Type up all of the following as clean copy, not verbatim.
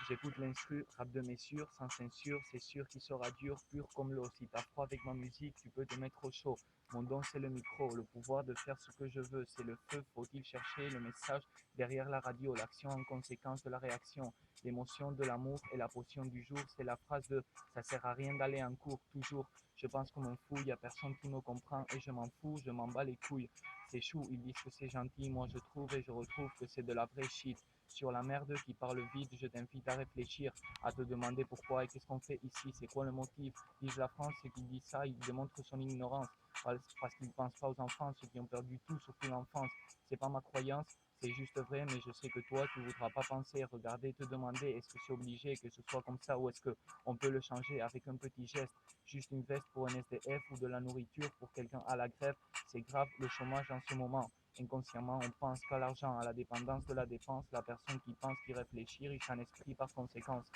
J'écoute l'instru, rap de mes sûrs, sans censure, c'est sûr qu'il sera dur, pur comme l'eau. Si t'as froid avec ma musique, tu peux te mettre au chaud. Mon don c'est le micro, le pouvoir de faire ce que je veux, c'est le feu, faut-il chercher le message derrière la radio, l'action en conséquence de la réaction, l'émotion de l'amour et la potion du jour, c'est la phrase de ça sert à rien d'aller en cours, toujours. Je pense comme un fou, y a personne qui me comprend et je m'en fous, je m'en bats les couilles. C'est chou, ils disent que c'est gentil, moi je trouve et je retrouve que c'est de la vraie shit. Sur la merde qui parle vide, je t'invite à réfléchir, à te demander pourquoi et qu'est-ce qu'on fait ici, c'est quoi le motif. Vive la France, ceux qui disent ça, ils démontrent son ignorance, parce qu'ils ne pensent pas aux enfants, ceux qui ont perdu tout, surtout l'enfance. C'est pas ma croyance, c'est juste vrai, mais je sais que toi, tu voudras pas penser, regarder, te demander, est-ce que c'est obligé que ce soit comme ça ou est-ce qu'on peut le changer avec un petit geste, juste une veste pour un SDF ou de la nourriture pour quelqu'un à la grève. C'est grave le chômage en ce moment. Inconsciemment, on pense qu'à l'argent, à la dépendance de la dépense. La personne qui pense, qui réfléchit, riche en esprit par conséquence.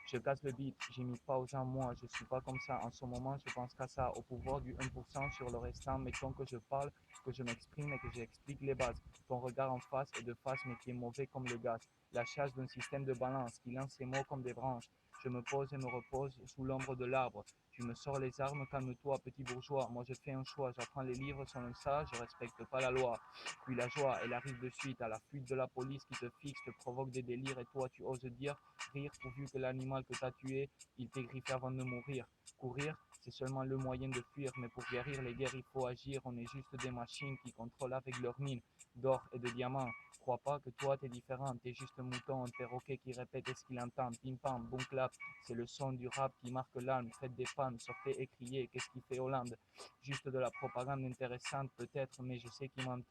Je casse le beat, j'imite pas aux gens, moi, je suis pas comme ça. En ce moment, je pense qu'à ça, au pouvoir du 1% sur le restant. Mettons que je parle, que je m'exprime et que j'explique les bases. Ton regard en face est de face, mais qui est mauvais comme le gaz. La chasse d'un système de balance qui lance ses mots comme des branches. Je me pose et me repose sous l'ombre de l'arbre. Tu me sors les armes, calme-toi, petit bourgeois. Moi, je fais un choix, j'apprends les livres selon ça, je respecte pas la loi. Puis la joie, elle arrive de suite à la fuite de la police qui te fixe, te provoque des délires et toi, tu oses dire rire pourvu que l'animal que tu as tué, il t'ait griffé avant de mourir. Courir, c'est seulement le moyen de fuir, mais pour guérir les guerres, il faut agir. On est juste des machines qui contrôlent avec leurs mines d'or et de diamants. Crois pas que toi t'es différent, t'es juste un mouton, un perroquet qui répète ce qu'il entend. Pim pam, boum clap, c'est le son du rap qui marque l'âme. Faites des pannes, sortez et criez, qu'est-ce qu'il fait Hollande? Juste de la propagande intéressante peut-être, mais je sais qu'il ment,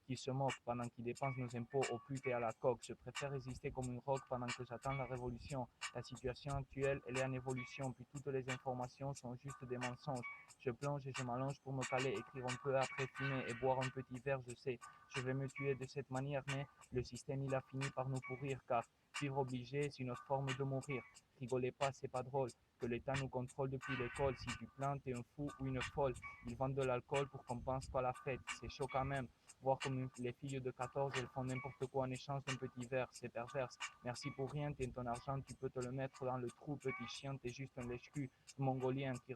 qui se moquent pendant qu'ils dépensent nos impôts aux putes et à la coque. Je préfère résister comme une roque pendant que j'attends la révolution. La situation actuelle, elle est en évolution, puis toutes les informations sont juste des mensonges. Je plonge et je m'allonge pour me caler, écrire un peu après fumer et boire un petit verre, je sais. Je vais me tuer de cette manière, mais le système il a fini par nous pourrir, car vivre obligé, c'est une forme de mourir. Rigolez pas, c'est pas drôle. Que l'État nous contrôle depuis l'école. Si tu plains, t'es un fou ou une folle. Ils vendent de l'alcool pour qu'on pense pas à la fête. C'est chaud quand même. Voir comme les filles de 14, elles font n'importe quoi en échange d'un petit verre. C'est perverse. Merci pour rien, t'es ton argent, tu peux te le mettre dans le trou, petit chien. T'es juste un lèche-cul mongolien qui